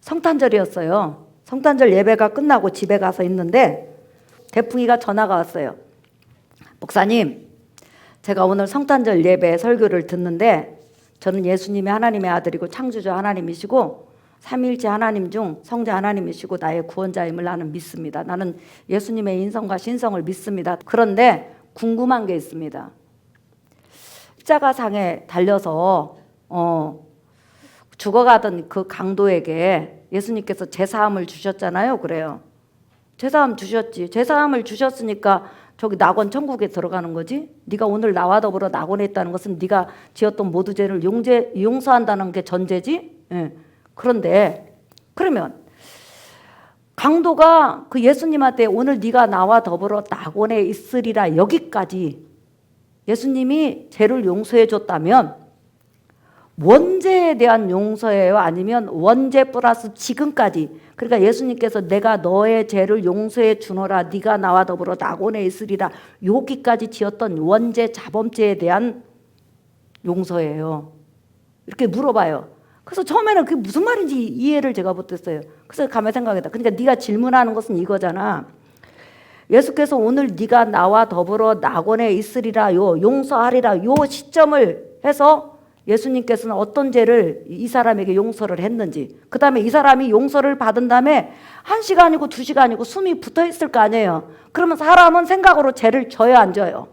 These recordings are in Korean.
성탄절이었어요. 성탄절 예배가 끝나고 집에 가서 있는데 대풍이가 전화가 왔어요. 목사님, 제가 오늘 성탄절 예배 설교를 듣는데 저는 예수님이 하나님의 아들이고 창조주 하나님이시고 삼위일체 하나님 중 성자 하나님이시고 나의 구원자임을 나는 믿습니다. 나는 예수님의 인성과 신성을 믿습니다. 그런데 궁금한 게 있습니다. 십자가상에 달려서 죽어가던 그 강도에게 예수님께서 제사함을 주셨잖아요. 그래요. 제사함 주셨지. 제사함을 주셨으니까 저기 낙원 천국에 들어가는 거지. 네가 오늘 나와 더불어 낙원에 있다는 것은 네가 지었던 모든 죄를 용서한다는 게 전제지. 예. 그런데 그러면 강도가 그 예수님한테 오늘 네가 나와 더불어 낙원에 있으리라 여기까지 예수님이 죄를 용서해 줬다면 원죄에 대한 용서예요? 아니면 원죄 플러스 지금까지, 그러니까 예수님께서 내가 너의 죄를 용서해 주노라 네가 나와 더불어 낙원에 있으리라 여기까지 지었던 원죄 자범죄에 대한 용서예요? 이렇게 물어봐요. 그래서 처음에는 그게 무슨 말인지 이해를 제가 못했어요. 그래서 가만히 생각했다. 그러니까 네가 질문하는 것은 이거잖아. 예수께서 오늘 네가 나와 더불어 낙원에 있으리라 용서하리라 요 시점을 해서 예수님께서는 어떤 죄를 이 사람에게 용서를 했는지, 그 다음에 이 사람이 용서를 받은 다음에 1시간이고 2시간이고 숨이 붙어 있을 거 아니에요. 그러면 사람은 생각으로 죄를 져요, 안 져요?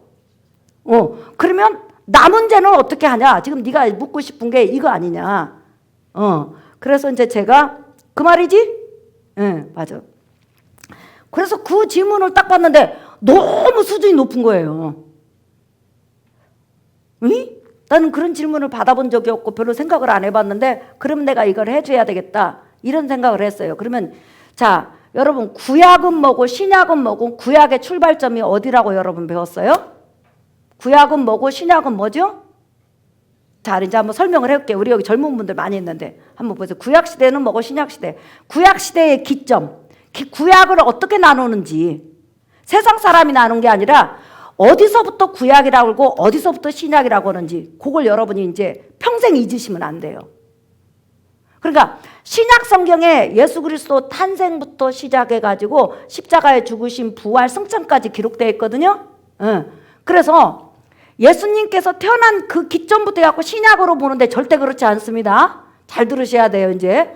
그러면 남은 죄는 어떻게 하냐? 지금 네가 묻고 싶은 게 이거 아니냐? 그래서 이제 제가 그 말이지? 맞아. 그래서 그 질문을 딱 봤는데 너무 수준이 높은 거예요. 응? 나는 그런 질문을 받아본 적이 없고 별로 생각을 안 해봤는데 그럼 내가 이걸 해줘야 되겠다 이런 생각을 했어요. 그러면 자 여러분 구약은 뭐고 신약은 뭐고 구약의 출발점이 어디라고 여러분 배웠어요? 구약은 뭐고 신약은 뭐죠? 자 이제 한번 설명을 해볼게요. 우리 여기 젊은 분들 많이 있는데 한번 보세요. 구약 시대는 뭐고 신약 시대. 구약 시대의 기점, 구약을 어떻게 나누는지 세상 사람이 나눈 게 아니라 어디서부터 구약이라고 하고 어디서부터 신약이라고 하는지 그걸 여러분이 이제 평생 잊으시면 안 돼요. 그러니까 신약 성경에 예수 그리스도 탄생부터 시작해가지고 십자가에 죽으신 부활 승천까지 기록되어 있거든요. 그래서 예수님께서 태어난 그 기점부터 해갖고 신약으로 보는데 절대 그렇지 않습니다. 잘 들으셔야 돼요. 이제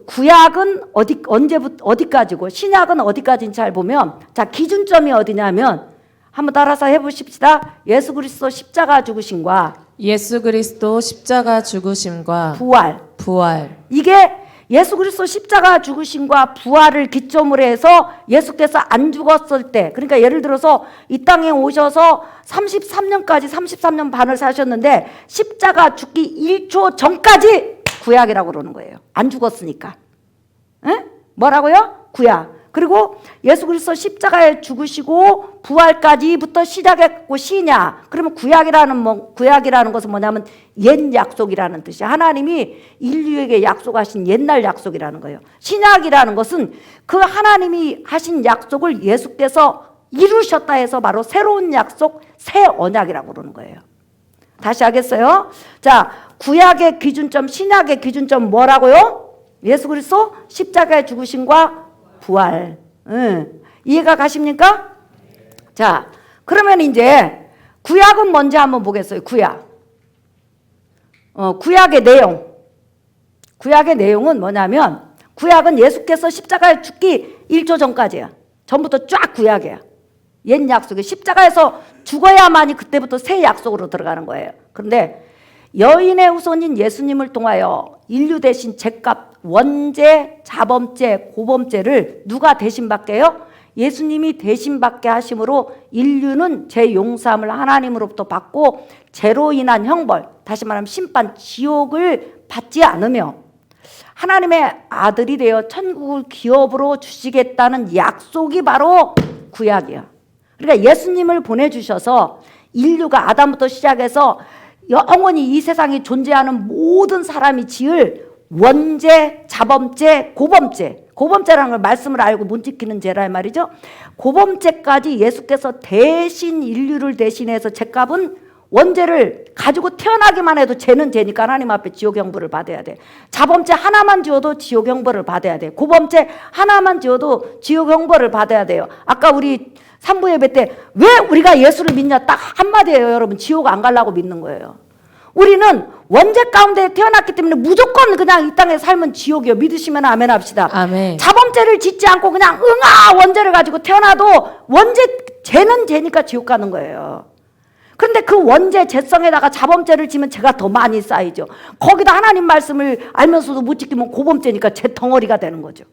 구약은 어디까지고 신약은 어디까지인지 잘 보면 자 기준점이 어디냐면 한번 따라서 해보십시다. 예수 그리스도 십자가 죽으심과 예수 그리스도 십자가 죽으심과 부활. 이게 예수 그리스도 십자가 죽으심과 부활을 기점으로 해서 예수께서 안 죽었을 때, 그러니까 예를 들어서 이 땅에 오셔서 33년까지 33년 반을 사셨는데 십자가 죽기 1초 전까지 구약이라고 그러는 거예요. 안 죽었으니까. 뭐라고요? 구약. 그리고 예수 그리스도 십자가에 죽으시고 부활까지부터 시작했고 신약. 그러면 구약이라는 것은 뭐냐면 옛 약속이라는 뜻이야. 하나님이 인류에게 약속하신 옛날 약속이라는 거예요. 신약이라는 것은 그 하나님이 하신 약속을 예수께서 이루셨다 해서 바로 새로운 약속, 새 언약이라고 그러는 거예요. 다시 하겠어요? 자, 구약의 기준점, 신약의 기준점 뭐라고요? 예수 그리스도 십자가에 죽으심과 부활. 이해가 가십니까? 자, 그러면 이제 구약은 뭔지 한번 보겠어요. 구약. 구약의 내용. 구약의 내용은 뭐냐면 구약은 예수께서 십자가에 죽기 1초 전까지야. 전부터 쫙 구약이야. 옛 약속이 십자가에서 죽어야만이 그때부터 새 약속으로 들어가는 거예요. 그런데 여인의 후손인 예수님을 통하여 인류 대신 죄값, 원죄, 자범죄, 고범죄를 누가 대신 받게요? 예수님이 대신 받게 하심으로 인류는 죄 용서함을 하나님으로부터 받고 죄로 인한 형벌, 다시 말하면 심판, 지옥을 받지 않으며 하나님의 아들이 되어 천국을 기업으로 주시겠다는 약속이 바로 구약이야. 그러니까 예수님을 보내주셔서 인류가 아담부터 시작해서 영원히 이 세상에 존재하는 모든 사람이 지을 원죄, 자범죄, 고범죄라는 걸 말씀을 알고 못 지키는 죄라 말이죠. 고범죄까지 예수께서 대신 인류를 대신해서 죄값은 원죄를 가지고 태어나기만 해도 죄는 죄니까 하나님 앞에 지옥 형벌을 받아야 돼. 자범죄 하나만 지어도 지옥 형벌을 받아야 돼. 고범죄 하나만 지어도 지옥 형벌을 받아야 돼요. 아까 우리 3부 예배 때 왜 우리가 예수를 믿냐 딱 한마디예요. 여러분, 지옥 안 가려고 믿는 거예요. 우리는 원죄 가운데 태어났기 때문에 무조건 그냥 이 땅에 살면 지옥이요. 믿으시면 아멘 합시다. 아멘. 자범죄를 짓지 않고 그냥 원죄를 가지고 태어나도 죄는 죄니까 지옥 가는 거예요. 그런데 그 원죄 죄성에다가 자범죄를 지면 죄가 더 많이 쌓이죠. 거기다 하나님 말씀을 알면서도 못 지키면 고범죄니까 죄 덩어리가 되는 거죠.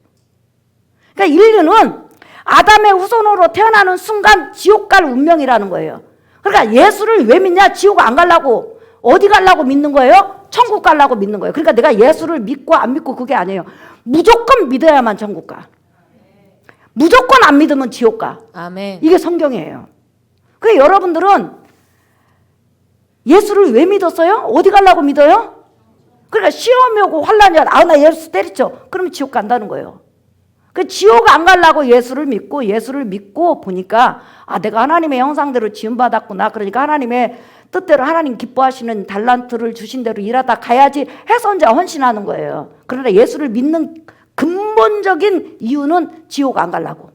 그러니까 인류는 아담의 후손으로 태어나는 순간 지옥 갈 운명이라는 거예요. 그러니까 예수를 왜 믿냐? 지옥 안 가려고. 어디 가려고 믿는 거예요? 천국 가려고 믿는 거예요. 그러니까 내가 예수를 믿고 안 믿고 그게 아니에요. 무조건 믿어야만 천국 가. 무조건 안 믿으면 지옥 가. 아멘. 이게 성경이에요. 그러니까 여러분들은 예수를 왜 믿었어요? 어디 가려고 믿어요? 그러니까 시험이 오고 환란이 와도 나 예수 때렸죠. 그러면 지옥 간다는 거예요. 그 지옥 안 가려고 예수를 믿고 보니까 내가 하나님의 형상대로 지음받았구나. 그러니까 하나님의 뜻대로 하나님 기뻐하시는 달란트를 주신 대로 일하다 가야지 해서 이제 헌신하는 거예요. 그러나 예수를 믿는 근본적인 이유는 지옥 안 가려고.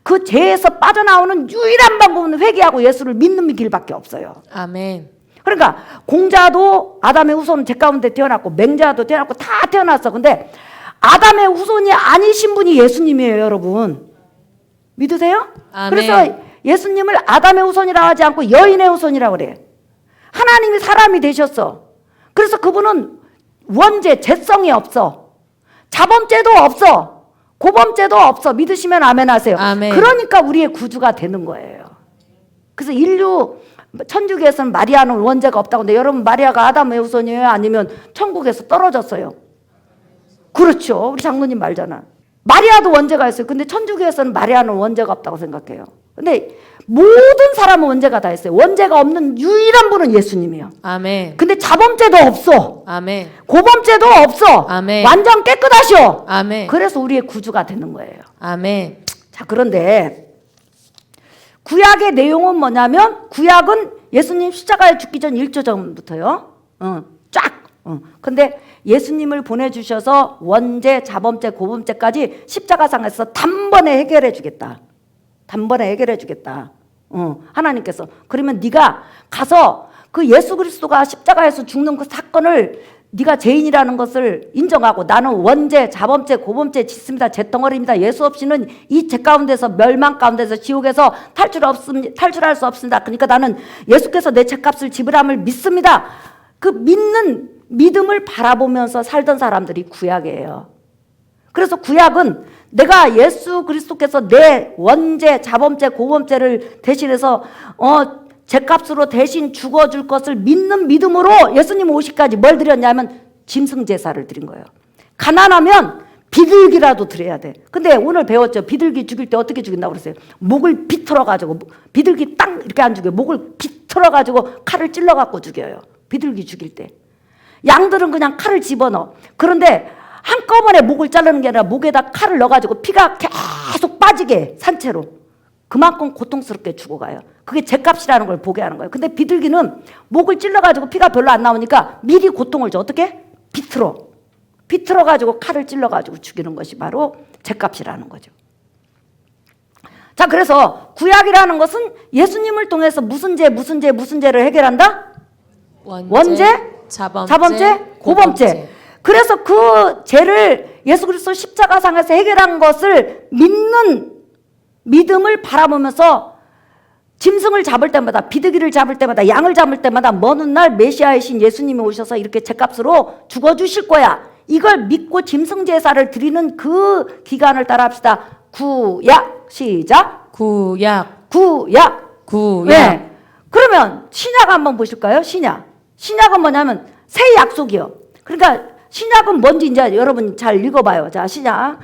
그 죄에서 빠져나오는 유일한 방법은 회개하고 예수를 믿는 길밖에 없어요. 아멘. 그러니까 공자도 아담의 후손 죄 가운데 태어났고 맹자도 태어났고 다 태어났어. 근데 아담의 후손이 아니신 분이 예수님이에요, 여러분. 믿으세요? 아멘. 그래서 예수님을 아담의 후손이라고 하지 않고 여인의 후손이라고 그래. 하나님이 사람이 되셨어. 그래서 그분은 원죄, 죄성이 없어. 자범죄도 없어. 고범죄도 없어. 믿으시면 아멘 하세요. 아멘. 그러니까 우리의 구주가 되는 거예요. 그래서 인류 천주교에서는 마리아는 원죄가 없다고 하는데 여러분, 마리아가 아담의 후손이에요? 아니면 천국에서 떨어졌어요? 그렇죠. 우리 장로님 말잖아. 마리아도 원죄가 있어요. 근데 천주교에서는 마리아는 원죄가 없다고 생각해요. 근데 모든 사람은 원죄가 다 있어요. 원죄가 없는 유일한 분은 예수님이에요. 아멘. 근데 자범죄도 없어. 아멘. 고범죄도 없어. 아멘. 완전 깨끗하셔. 아멘. 그래서 우리의 구주가 되는 거예요. 아멘. 자, 그런데 구약의 내용은 뭐냐면 구약은 예수님 십자가에 죽기 전 1조 전부터요. 쫙. 근데 예수님을 보내주셔서 원죄, 자범죄, 고범죄까지 십자가상에서 단번에 해결해 주겠다. 단번에 해결해 주겠다. 하나님께서. 그러면 네가 가서 그 예수 그리스도가 십자가에서 죽는 그 사건을 네가 죄인이라는 것을 인정하고 나는 원죄, 자범죄, 고범죄 짓습니다. 죄덩어리입니다. 예수 없이는 이 죄 가운데서 멸망 가운데서 지옥에서 탈출할 수 없습니다. 그러니까 나는 예수께서 내 죄값을 지불함을 믿습니다. 그 믿는 믿음을 바라보면서 살던 사람들이 구약이에요. 그래서 구약은 내가 예수 그리스도께서 내 원죄, 자범죄, 고범죄를 대신해서 죄값으로 대신 죽어줄 것을 믿는 믿음으로 예수님 오시까지 뭘 드렸냐면 짐승 제사를 드린 거예요. 가난하면 비둘기라도 드려야 돼. 근데 오늘 배웠죠. 비둘기 죽일 때 어떻게 죽인다고 그랬어요? 목을 비틀어가지고, 비둘기 딱 이렇게 안 죽여요. 목을 비틀어가지고 칼을 찔러갖고 죽여요. 비둘기 죽일 때. 양들은 그냥 칼을 집어넣어. 그런데 한꺼번에 목을 자르는 게 아니라 목에다 칼을 넣어가지고 피가 계속 빠지게 산채로 그만큼 고통스럽게 죽어가요. 그게 죄값이라는 걸 보게 하는 거예요. 근데 비둘기는 목을 찔러가지고 피가 별로 안 나오니까 미리 고통을 줘. 어떻게? 비틀어가지고 칼을 찔러가지고 죽이는 것이 바로 죄값이라는 거죠. 자, 그래서 구약이라는 것은 예수님을 통해서 무슨 죄를 해결한다? 원죄, 자범죄, 고범죄. 그래서 그 죄를 예수 그리스도 십자가상에서 해결한 것을 믿는 믿음을 바라보면서 짐승을 잡을 때마다, 비둘기를 잡을 때마다, 양을 잡을 때마다 먼 훗날 메시아이신 예수님이 오셔서 이렇게 죄값으로 죽어주실 거야. 이걸 믿고 짐승 제사를 드리는 그 기간을 따라합시다. 구약. 시작. 구약. 네. 그러면 신약 한번 보실까요? 신약은 뭐냐면 새 약속이요. 그러니까 신약은 뭔지 이제 여러분 잘 읽어봐요. 자, 신약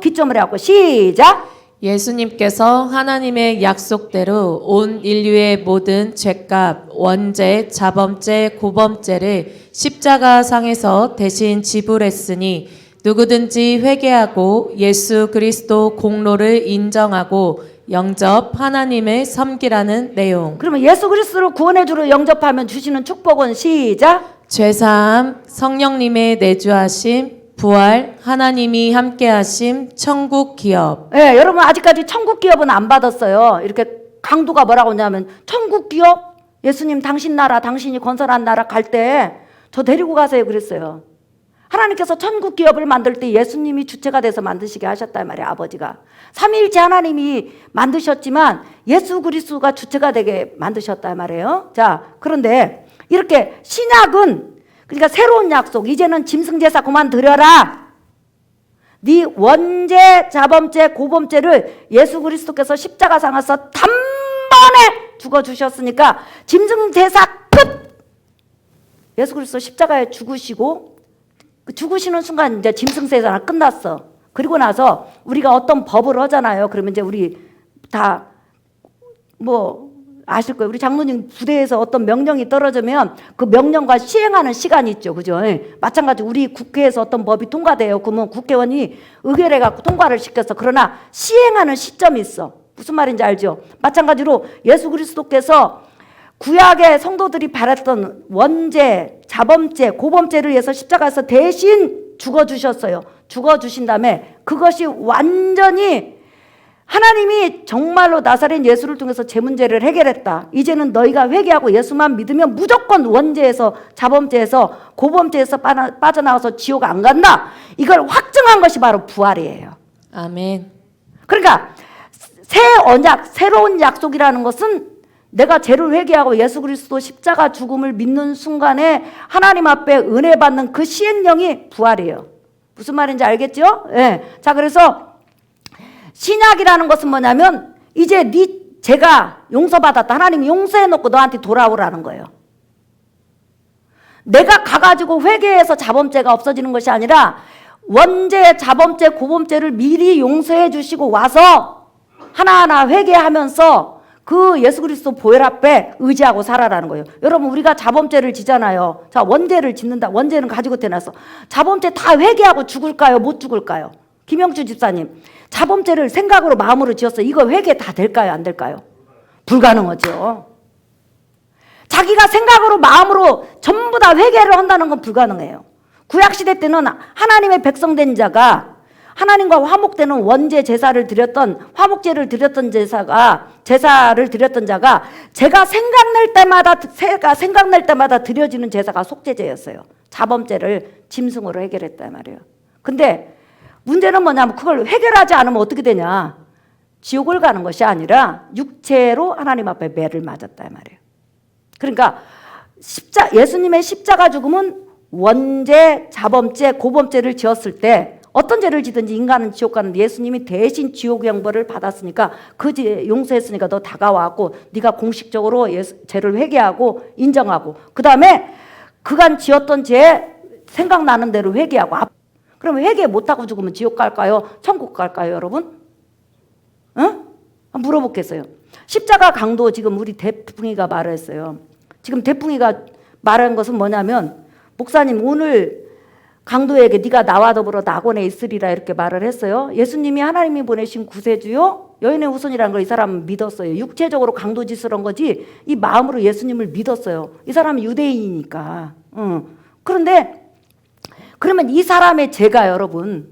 기점을 해갖고 시작. 예수님께서 하나님의 약속대로 온 인류의 모든 죄값, 원죄, 자범죄, 고범죄를 십자가상에서 대신 지불했으니 누구든지 회개하고 예수 그리스도 공로를 인정하고 영접 하나님을 섬기라는 내용. 그러면 예수 그리스도를 구원의 주로 영접하면 주시는 축복은 시작. 죄사함, 성령님의 내주하심, 부활, 하나님이 함께하심, 천국 기업. 예, 여러분 아직까지 천국 기업은 안 받았어요. 이렇게 강도가 뭐라고 하냐면 천국 기업 예수님 당신 나라 당신이 건설한 나라 갈 때 저 데리고 가세요 그랬어요. 하나님께서 천국 기업을 만들 때 예수님이 주체가 돼서 만드시게 하셨단 말이에요. 아버지가 삼위일체 하나님이 만드셨지만 예수 그리스도가 주체가 되게 만드셨단 말이에요. 자, 그런데 이렇게 신약은 그러니까 새로운 약속, 이제는 짐승제사 그만 드려라. 네 원죄, 자범죄, 고범죄를 예수 그리스도께서 십자가상에서 단번에 죽어주셨으니까 짐승제사 끝. 예수 그리스도 십자가에 죽으시고 죽으시는 순간 이제 짐승제사가 끝났어. 그리고 나서 우리가 어떤 법을 하잖아요. 그러면 이제 우리 다 뭐 아실 거예요. 우리 장로님 부대에서 어떤 명령이 떨어지면 그 명령과 시행하는 시간이 있죠. 그죠? 예. 마찬가지로 우리 국회에서 어떤 법이 통과돼요. 그러면 국회의원이 의결해갖고 통과를 시켰어. 그러나 시행하는 시점이 있어. 무슨 말인지 알죠? 마찬가지로 예수 그리스도께서 구약의 성도들이 바랐던 원죄, 자범죄, 고범죄를 위해서 십자가에서 대신 죽어주셨어요. 죽어주신 다음에 그것이 완전히 하나님이 정말로 나사렛 예수를 통해서 제 문제를 해결했다. 이제는 너희가 회개하고 예수만 믿으면 무조건 원죄에서 자범죄에서 고범죄에서 빠져나와서 지옥 안 간다. 이걸 확증한 것이 바로 부활이에요. 아멘. 그러니까 새 언약, 새로운 약속이라는 것은 내가 죄를 회개하고 예수 그리스도 십자가 죽음을 믿는 순간에 하나님 앞에 은혜 받는 그 시행령이 부활이에요. 무슨 말인지 알겠죠? 예. 자, 그래서 신약이라는 것은 뭐냐면 이제 네 죄가 용서받았다. 하나님이 용서해놓고 너한테 돌아오라는 거예요. 내가 가가지고 회개해서 자범죄가 없어지는 것이 아니라 원죄, 자범죄, 고범죄를 미리 용서해 주시고 와서 하나하나 회개하면서 그 예수 그리스도 보혈 앞에 의지하고 살아라는 거예요. 여러분 우리가 자범죄를 지잖아요. 자, 원죄를 짓는다. 원죄는 가지고 태어나서 자범죄 다 회개하고 죽을까요? 못 죽을까요? 김영주 집사님, 자범죄를 생각으로 마음으로 지었어요. 이거 회개 다 될까요? 안 될까요? 불가능하죠. 자기가 생각으로 마음으로 전부 다 회개를 한다는 건 불가능해요. 구약시대 때는 하나님의 백성된 자가 하나님과 화목되는 원죄 제사를 드렸던 화목제를 드렸던 제사를 드렸던 자가 제가 생각날 때마다 드려지는 제사가 속죄제였어요. 자범죄를 짐승으로 해결했단 말이에요. 근데 문제는 뭐냐면 그걸 해결하지 않으면 어떻게 되냐? 지옥을 가는 것이 아니라 육체로 하나님 앞에 매를 맞았단 말이에요. 그러니까 예수님의 십자가 죽음은 원죄, 자범죄, 고범죄를 지었을 때 어떤 죄를 지든지 인간은 지옥 가는데 예수님이 대신 지옥 형벌을 받았으니까 그 죄 용서했으니까 너 다가와갖고 네가 공식적으로 죄를 회개하고 인정하고 그 다음에 그간 지었던 죄 생각나는 대로 회개하고 그러면 회개 못하고 죽으면 지옥 갈까요? 천국 갈까요, 여러분? 응? 물어보겠어요. 십자가 강도 지금 우리 대풍이가 말했어요. 지금 대풍이가 말한 것은 뭐냐면 목사님 오늘 강도에게 네가 나와 더불어 낙원에 있으리라 이렇게 말을 했어요. 예수님이 하나님이 보내신 구세주요 여인의 후손이라는 걸 이 사람은 믿었어요. 육체적으로 강도 짓을 한 거지 이 마음으로 예수님을 믿었어요. 이 사람은 유대인이니까. 그런데 그러면 이 사람의 죄가 여러분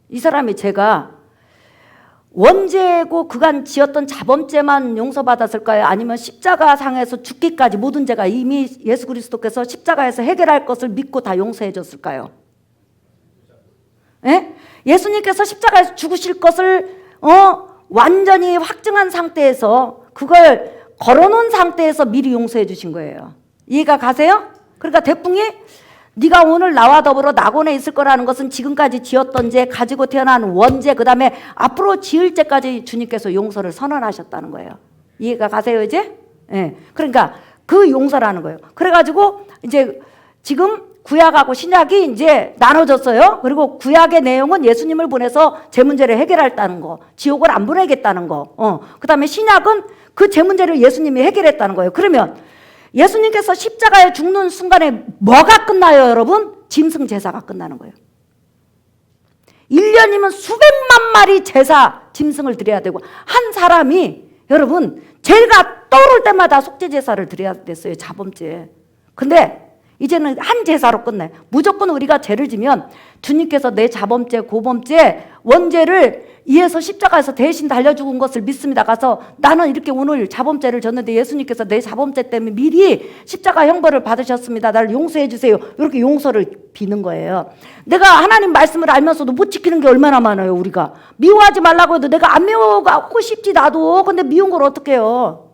이 사람의 죄가 원죄고 그간 지었던 자범죄만 용서받았을까요? 아니면 십자가상에서 죽기까지 모든 죄가 이미 예수 그리스도께서 십자가에서 해결할 것을 믿고 다 용서해 줬을까요? 예? 예수님께서 십자가에서 죽으실 것을 완전히 확증한 상태에서 그걸 걸어놓은 상태에서 미리 용서해 주신 거예요. 이해가 가세요? 그러니까 대풍이 네가 오늘 나와 더불어 낙원에 있을 거라는 것은 지금까지 지었던 죄, 가지고 태어난 원죄, 그 다음에 앞으로 지을 죄까지 주님께서 용서를 선언하셨다는 거예요. 이해가 가세요 이제? 예. 그러니까 그 용서라는 거예요. 그래가지고 이제 지금 구약하고 신약이 이제 나눠졌어요. 그리고 구약의 내용은 예수님을 보내서 제 문제를 해결했다는 거, 지옥을 안 보내겠다는 거. 그 다음에 신약은 그 제 문제를 예수님이 해결했다는 거예요. 그러면 예수님께서 십자가에 죽는 순간에 뭐가 끝나요, 여러분? 짐승 제사가 끝나는 거예요. 1년이면 수백만 마리 제사 짐승을 드려야 되고, 한 사람이 여러분 죄가 떠오를 때마다 속죄 제사를 드려야 됐어요. 자범죄. 근데 이제는 한 제사로 끝내. 무조건 우리가 죄를 지면 주님께서 내 자범죄, 고범죄, 원죄를 이에서 십자가에서 대신 달려 죽은 것을 믿습니다. 가서 나는 이렇게 오늘 자범죄를 졌는데 예수님께서 내 자범죄 때문에 미리 십자가 형벌을 받으셨습니다. 나를 용서해 주세요. 이렇게 용서를 비는 거예요. 내가 하나님 말씀을 알면서도 못 지키는 게 얼마나 많아요. 우리가 미워하지 말라고 해도 내가 안 미워하고 싶지 나도. 근데 미운 걸 어떻게 해요?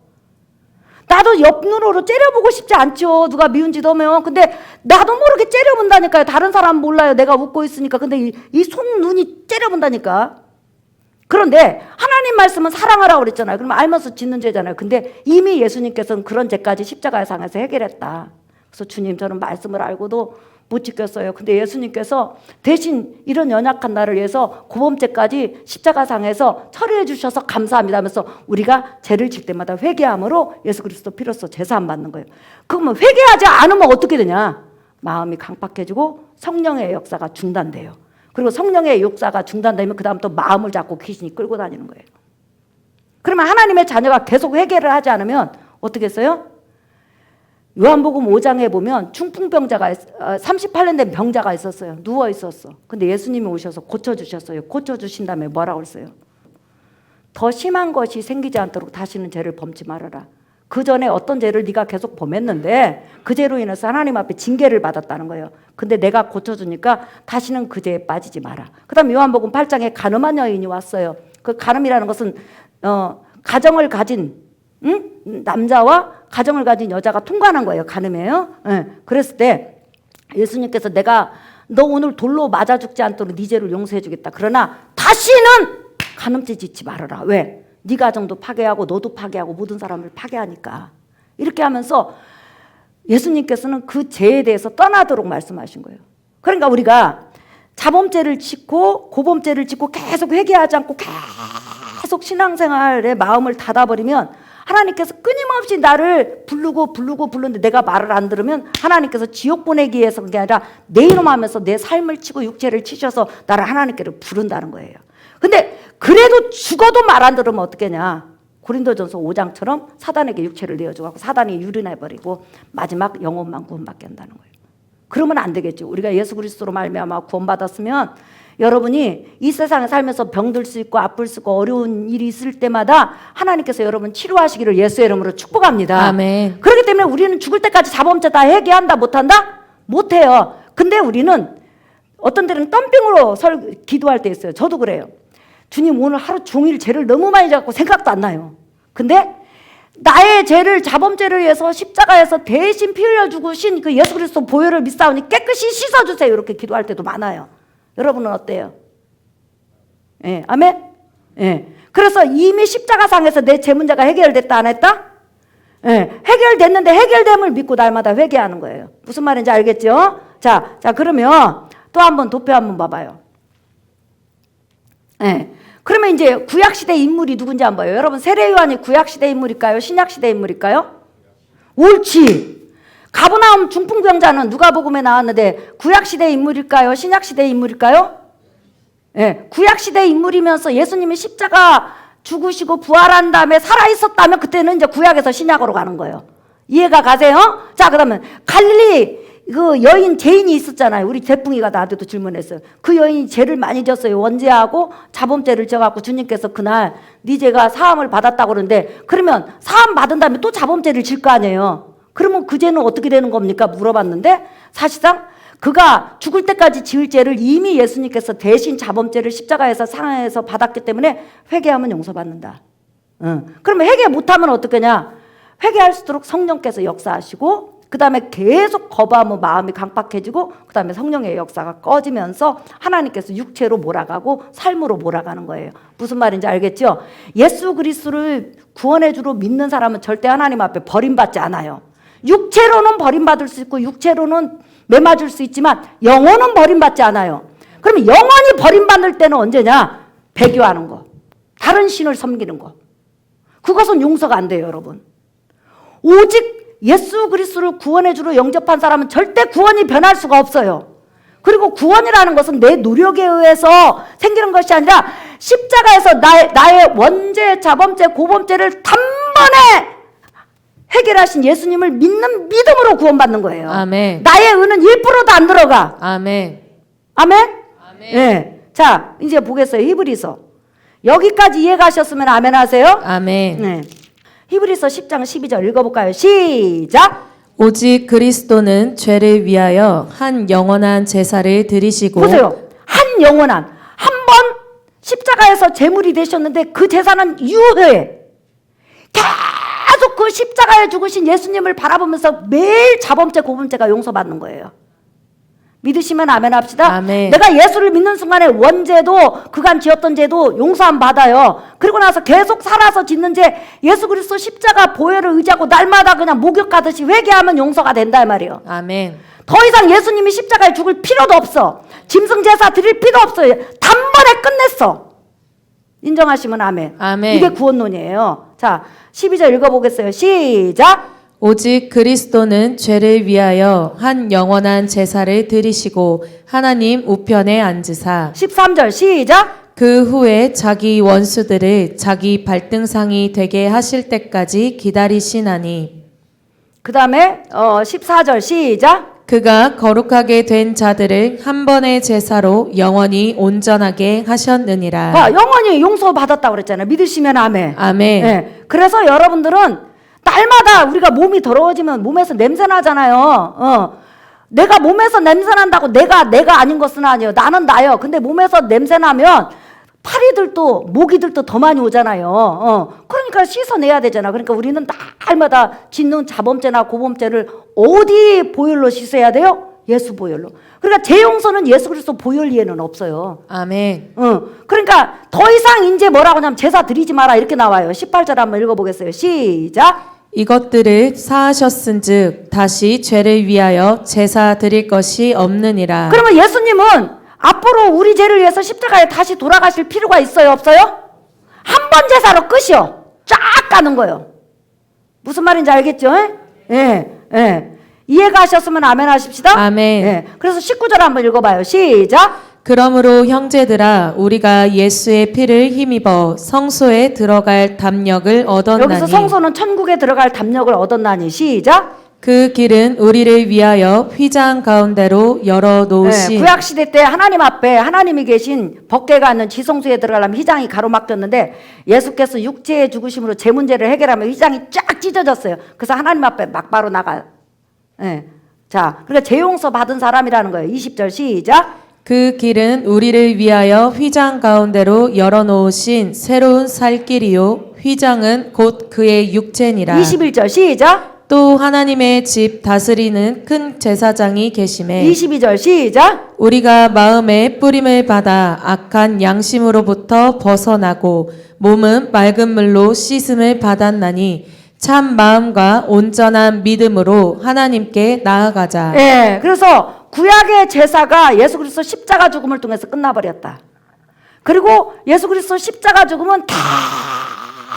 나도 옆 눈으로 째려보고 싶지 않죠. 누가 미운지도 하면. 근데 나도 모르게 째려본다니까요. 다른 사람 몰라요. 내가 웃고 있으니까. 근데 이 손눈이 째려본다니까. 그런데 하나님 말씀은 사랑하라고 그랬잖아요. 그러면 알면서 짓는 죄잖아요. 근데 이미 예수님께서는 그런 죄까지 십자가의 상에서 해결했다. 그래서 주님, 저는 말씀을 알고도 못 지켰어요. 근데 예수님께서 대신 이런 연약한 나를 위해서 고범죄까지 십자가상에서 처리해 주셔서 감사합니다 하면서 우리가 죄를 질 때마다 회개함으로 예수 그리스도 피로써 제사함 받는 거예요. 그러면 회개하지 않으면 어떻게 되냐? 마음이 강팍해지고 성령의 역사가 중단돼요. 그리고 성령의 역사가 중단되면 그 다음 또 마음을 잡고 귀신이 끌고 다니는 거예요. 그러면 하나님의 자녀가 계속 회개를 하지 않으면 어떻게 했어요? 요한복음 5장에 보면 중풍병자가 38년 된 병자가 있었어요. 누워 있었어. 근데 예수님이 오셔서 고쳐주셨어요. 고쳐주신 다음에 뭐라고 했어요? 더 심한 것이 생기지 않도록 다시는 죄를 범치 말아라. 그 전에 어떤 죄를 네가 계속 범했는데 그 죄로 인해서 하나님 앞에 징계를 받았다는 거예요. 근데 내가 고쳐주니까 다시는 그 죄에 빠지지 마라. 그 다음 요한복음 8장에 가늠한 여인이 왔어요. 그 가늠이라는 것은 가정을 가진 남자와 가정을 가진 여자가 통관한 거예요. 가늠이에요. 그랬을 때 예수님께서 내가 너 오늘 돌로 맞아 죽지 않도록 네 죄를 용서해 주겠다. 그러나 다시는 간음죄 짓지 말아라. 왜? 네 가정도 파괴하고 너도 파괴하고 모든 사람을 파괴하니까. 이렇게 하면서 예수님께서는 그 죄에 대해서 떠나도록 말씀하신 거예요. 그러니까 우리가 자범죄를 짓고 고범죄를 짓고 계속 회개하지 않고 계속 신앙생활에 마음을 닫아버리면 하나님께서 끊임없이 나를 부르는데 내가 말을 안 들으면 하나님께서 지옥 보내기 위해서 그게 아니라 내 이름 하면서 내 삶을 치고 육체를 치셔서 나를 하나님께로 부른다는 거예요. 근데 그래도 죽어도 말 안 들으면 어떻게냐? 고린도전서 5장처럼 사단에게 육체를 내어주고 사단이 유린해버리고 마지막 영혼만 구원받게 한다는 거예요. 그러면 안 되겠죠. 우리가 예수 그리스도로 말미암아 구원받았으면 여러분이 이 세상에 살면서 병들 수 있고 아플 수 있고 어려운 일이 있을 때마다 하나님께서 여러분 치료하시기를 예수의 이름으로 축복합니다. 아멘. 그렇기 때문에 우리는 죽을 때까지 자범죄 다 회개한다 못한다? 못해요. 근데 우리는 어떤 데는 덤핑으로 기도할 때 있어요. 저도 그래요. 주님 오늘 하루 종일 죄를 너무 많이 졌고 생각도 안 나요. 근데 나의 죄를 자범죄를 위해서 십자가에서 대신 피 흘려 죽으신 그 예수 그리스도 보혈을 믿사오니 깨끗이 씻어주세요. 이렇게 기도할 때도 많아요. 여러분은 어때요? 예, 아멘? 예. 그래서 이미 십자가상에서 내 죄 문제가 해결됐다 안 했다? 예, 해결됐는데 해결됨을 믿고 날마다 회개하는 거예요. 무슨 말인지 알겠죠? 자 그러면 또 한번 도표 한번 봐봐요. 예. 그러면 이제 구약시대 인물이 누군지 한번 봐요. 여러분 세례요한이 구약시대 인물일까요? 신약시대 인물일까요? 옳지. 가버나움 중풍병자는 누가복음에 나왔는데 구약시대 인물일까요? 신약시대 인물일까요? 예, 구약시대 인물이면서 예수님이 십자가 죽으시고 부활한 다음에 살아있었다면 그때는 이제 구약에서 신약으로 가는 거예요. 이해가 가세요? 자, 그러면 갈릴리 그 여인 죄인이 있었잖아요. 우리 대풍이가 나한테도 질문했어요. 그 여인이 죄를 많이 졌어요. 원죄하고 자범죄를 져갖고 주님께서 그날 네 죄가 사함을 받았다고 그러는데 그러면 사함 받은 다음에 또 자범죄를 질 거 아니에요. 그러면 그 죄는 어떻게 되는 겁니까? 물어봤는데 사실상 그가 죽을 때까지 지을 죄를 이미 예수님께서 대신 자범죄를 십자가에서 상해서 받았기 때문에 회개하면 용서받는다. 그러면 회개 못하면 어떻게냐? 회개할수록 성령께서 역사하시고 그 다음에 계속 거부하면 마음이 강팍해지고 그 다음에 성령의 역사가 꺼지면서 하나님께서 육체로 몰아가고 삶으로 몰아가는 거예요. 무슨 말인지 알겠죠? 예수 그리스도를 구원해주로 믿는 사람은 절대 하나님 앞에 버림받지 않아요. 육체로는 버림받을 수 있고 육체로는 매맞을 수 있지만 영혼은 버림받지 않아요. 그러면 영혼이 버림받을 때는 언제냐? 배교하는 거, 다른 신을 섬기는 거. 그것은 용서가 안 돼요, 여러분. 오직 예수 그리스도를 구원해주로 영접한 사람은 절대 구원이 변할 수가 없어요. 그리고 구원이라는 것은 내 노력에 의해서 생기는 것이 아니라 십자가에서 나의 원죄, 자범죄, 고범죄를 단번에 해결하신 예수님을 믿는 믿음으로 구원받는 거예요. 아멘. 나의 의는 1%도 안 들어가. 아멘. 아멘? 아멘. 네. 자, 이제 보겠어요. 히브리서. 여기까지 이해가셨으면 아멘 하세요. 아멘. 네. 히브리서 10장 12절 읽어볼까요? 시작. 오직 그리스도는 죄를 위하여 한 영원한 제사를 드리시고 보세요. 한 영원한 한 번 십자가에서 제물이 되셨는데 그 제사는 유효해. 계속 그 십자가에 죽으신 예수님을 바라보면서 매일 자범죄 고범죄가 용서받는 거예요. 믿으시면 아멘 합시다. 아멘. 내가 예수를 믿는 순간에 원죄도 그간 지었던 죄도 용서함 받아요. 그리고 나서 계속 살아서 짓는 죄 예수 그리스도 십자가 보혈을 의지하고 날마다 그냥 목욕하듯이 회개하면 용서가 된다 이 말이에요. 아멘. 더 이상 예수님이 십자가에 죽을 필요도 없어. 짐승 제사 드릴 필요 없어요. 단번에 끝냈어. 인정하시면 아멘. 아멘. 이게 구원론이에요. 자, 12절 읽어보겠어요. 시작. 오직 그리스도는 죄를 위하여 한 영원한 제사를 드리시고 하나님 우편에 앉으사 13절 시작. 그 후에 자기 원수들을 자기 발등상이 되게 하실 때까지 기다리시나니 그 다음에 14절 시작. 그가 거룩하게 된 자들을 한 번의 제사로 영원히 온전하게 하셨느니라. 봐, 영원히 용서받았다고 그랬잖아요. 믿으시면 아멘. 아멘. 네. 그래서 여러분들은 날마다 우리가 몸이 더러워지면 몸에서 냄새 나잖아요. 내가 몸에서 냄새 난다고 내가 아닌 것은 아니에요. 나는 나요. 근데 몸에서 냄새 나면 파리들도 모기들도 더 많이 오잖아요. 그러니까 씻어내야 되잖아. 그러니까 우리는 날마다 짓는 자범죄나 고범죄를 어디 보혈로 씻어야 돼요? 예수 보혈로. 그러니까 제 용서는 예수 그리스도 보혈 이에는 없어요. 아멘. 그러니까 더 이상 이제 뭐라고 하냐면 제사 드리지 마라 이렇게 나와요. 18절 한번 읽어보겠어요. 시작. 이것들을 사하셨은즉 다시 죄를 위하여 제사 드릴 것이 없느니라. 그러면 예수님은 앞으로 우리 죄를 위해서 십자가에 다시 돌아가실 필요가 있어요? 없어요? 한 번 제사로 끝이요. 쫙 가는 거예요. 무슨 말인지 알겠죠? 예. 이해가 하셨으면 아멘 하십시다. 아멘. 예. 그래서 19절 한번 읽어봐요. 시작. 그러므로 형제들아 우리가 예수의 피를 힘입어 성소에 들어갈 담력을 얻었나니 여기서 성소는 천국에 들어갈 담력을 얻었나니. 시작. 그 길은 우리를 위하여 휘장 가운데로 열어 놓으신 구약 시대 때 하나님 앞에 하나님이 계신 법궤가 있는 지성소에 들어가려면 휘장이 가로막혔는데 예수께서 육체의 죽으심으로 제 문제를 해결하면 휘장이 쫙 찢어졌어요. 그래서 하나님 앞에 막바로 나가요. 자, 그러니까 재용서 받은 사람이라는 거예요. 20절 시작. 그 길은 우리를 위하여 휘장 가운데로 열어 놓으신 새로운 살 길이요 휘장은 곧 그의 육체니라. 21절 시작. 또 하나님의 집 다스리는 큰 제사장이 계심에 22절 시작. 우리가 마음의 뿌림을 받아 악한 양심으로부터 벗어나고 몸은 맑은 물로 씻음을 받았나니 참 마음과 온전한 믿음으로 하나님께 나아가자. 예, 그래서 구약의 제사가 예수 그리스도 십자가 죽음을 통해서 끝나버렸다. 그리고 예수 그리스도 십자가 죽음은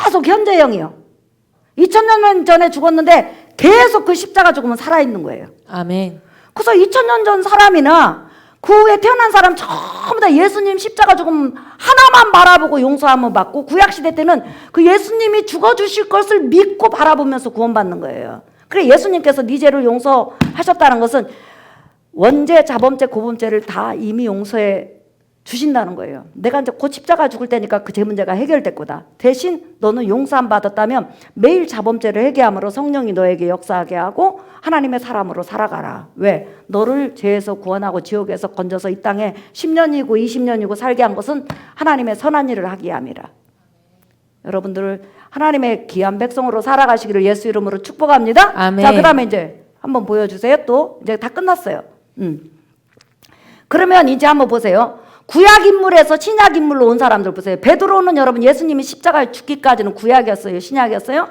계속 현재형이요. 2000년 전에 죽었는데 계속 그 십자가 죽음은 살아있는 거예요. 아멘. 그래서 2000년 전 사람이나 그 후에 태어난 사람 전부 다 예수님 십자가 죽음 하나만 바라보고 용서함을 받고 구약시대 때는 그 예수님이 죽어주실 것을 믿고 바라보면서 구원받는 거예요. 그래 예수님께서 네 죄를 용서하셨다는 것은 원죄, 자범죄, 고범죄를 다 이미 용서해 주신다는 거예요. 내가 이제 곧 십자가 죽을 때니까 그 죄 문제가 해결될 거다. 대신 너는 용서함 받았다면 매일 자범죄를 회개함으로 성령이 너에게 역사하게 하고 하나님의 사람으로 살아가라. 왜? 너를 죄에서 구원하고 지옥에서 건져서 이 땅에 10년이고 20년이고 살게 한 것은 하나님의 선한 일을 하기 위함이라. 여러분들을 하나님의 귀한 백성으로 살아가시기를 예수 이름으로 축복합니다. 아멘. 자, 그 다음에 이제 한번 보여주세요. 또 이제 다 끝났어요. 그러면 이제 한번 보세요. 구약 인물에서 신약 인물로 온 사람들 보세요. 베드로는 여러분 예수님이 십자가에 죽기까지는 구약이었어요? 신약이었어요?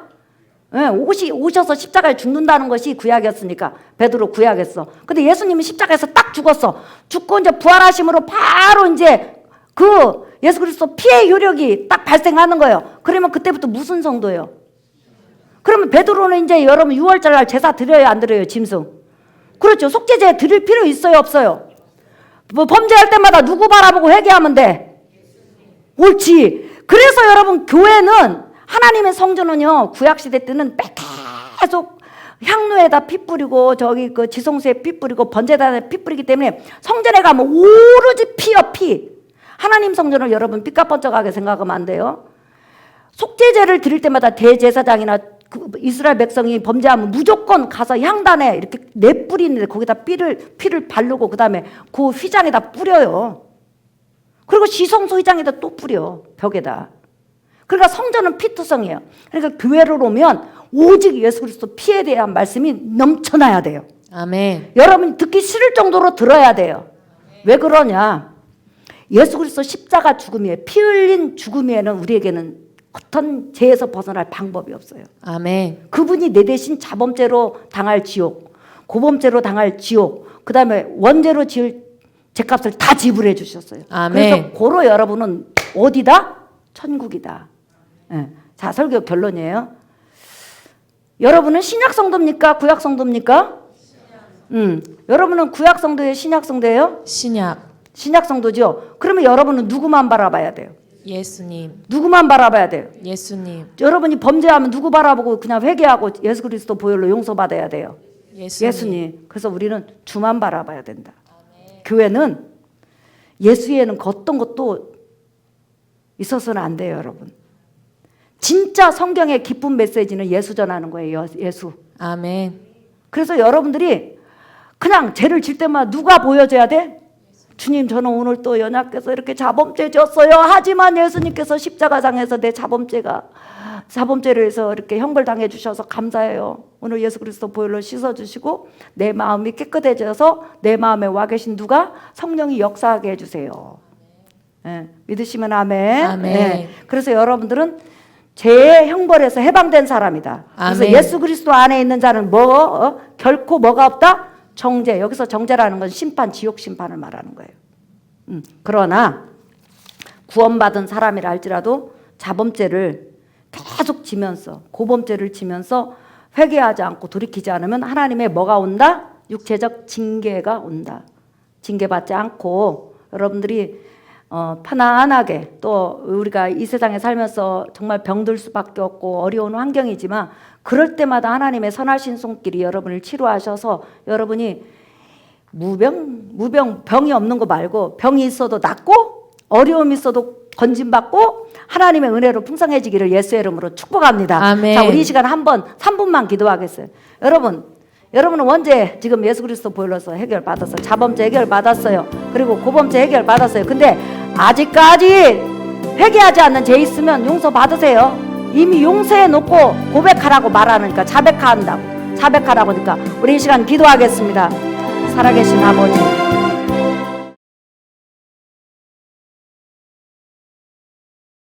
네, 오셔서 십자가에 죽는다는 것이 구약이었으니까 베드로 구약이었어. 근데 예수님은 십자가에서 딱 죽었어. 죽고 이제 부활하심으로 바로 이제 그 예수 그리스도 피의 효력이 딱 발생하는 거예요. 그러면 그때부터 무슨 성도예요? 그러면 베드로는 이제 여러분 6월절 날 제사 드려요 안 드려요? 짐승. 그렇죠. 속죄제 드릴 필요 있어요 없어요? 뭐 범죄할 때마다 누구 바라보고 회개하면 돼? 옳지. 그래서 여러분 교회는 하나님의 성전은요 구약시대 때는 계속 향로에다 피 뿌리고 저기 그 지성소에 피 뿌리고 번제단에 피 뿌리기 때문에 성전에 가면 오로지 피요 피. 하나님 성전을 여러분 삐까뻔쩍하게 생각하면 안 돼요. 속죄제를 드릴 때마다 대제사장이나 그 이스라엘 백성이 범죄하면 무조건 가서 향단에 이렇게 내뿌리는데 거기다 피를 바르고 그 다음에 그 휘장에다 뿌려요. 그리고 지성소 휘장에다 또 뿌려 벽에다. 그러니까 성전은 피투성이에요. 그러니까 교회로 오면 오직 예수 그리스도 피에 대한 말씀이 넘쳐나야 돼요. 아멘. 여러분이 듣기 싫을 정도로 들어야 돼요. 왜 그러냐? 예수 그리스도 십자가 죽음이에요. 피 흘린 죽음에는 우리에게는 어떤 죄에서 벗어날 방법이 없어요. 아멘. 그분이 내 대신 자범죄로 당할 지옥, 고범죄로 당할 지옥, 그 다음에 원죄로 지을 죄값을 다 지불해 주셨어요. 아멘. 그래서 고로 여러분은 어디다? 천국이다. 네. 자, 설교 결론이에요. 여러분은 신약 성도입니까? 구약 성도입니까? 여러분은 구약 성도예요? 신약 성도예요? 신약. 신약 성도죠. 그러면 여러분은 누구만 바라봐야 돼요? 예수님. 누구만 바라봐야 돼요? 예수님. 여러분이 범죄하면 누구 바라보고 그냥 회개하고 예수 그리스도 보혈로 용서받아야 돼요? 예수님. 그래서 우리는 주만 바라봐야 된다. 교회는 예수 외에는 어떤 것도 있어서는 안 돼요, 여러분. 진짜 성경의 기쁜 메시지는 예수 전하는 거예요. 예수. 아멘. 그래서 여러분들이 그냥 죄를 질 때마다 누가 보여줘야 돼? 주님, 저는 오늘 또 연약해서 이렇게 자범죄 졌어요. 하지만 예수님께서 십자가상에서 내 자범죄를 해서 이렇게 형벌당해 주셔서 감사해요. 오늘 예수 그리스도 보혈로 씻어주시고 내 마음이 깨끗해져서 내 마음에 와 계신 누가? 성령이 역사하게 해주세요. 네, 믿으시면 아멘. 아멘. 네, 그래서 여러분들은 죄의 형벌에서 해방된 사람이다. 그래서 아멘. 예수 그리스도 안에 있는 자는 결코 뭐가 없다? 정죄. 여기서 정죄라는 건 심판, 지옥 심판을 말하는 거예요. 그러나 구원받은 사람이라 할지라도 자범죄를 계속 지면서 고범죄를 지면서 회개하지 않고 돌이키지 않으면 하나님의 뭐가 온다? 육체적 징계가 온다. 징계받지 않고 여러분들이 편안하게 또 우리가 이 세상에 살면서 정말 병들 수밖에 없고 어려운 환경이지만 그럴 때마다 하나님의 선하신 손길이 여러분을 치료하셔서 여러분이 병이 없는 거 말고 병이 있어도 낫고 어려움이 있어도 건진받고 하나님의 은혜로 풍성해지기를 예수의 이름으로 축복합니다. 아멘. 자, 우리 이 시간 3분만 기도하겠어요. 여러분은 언제 지금 예수 그리스도 보혈로서 해결 받았어요. 자범죄 해결 받았어요. 그리고 고범죄 해결 받았어요. 근데 아직까지 회개하지 않는 죄 있으면 용서 받으세요. 이미 용서해 놓고 고백하라고 말하니까 자백하라고 하니까 우리 이 시간 기도하겠습니다. 살아계신 아버지,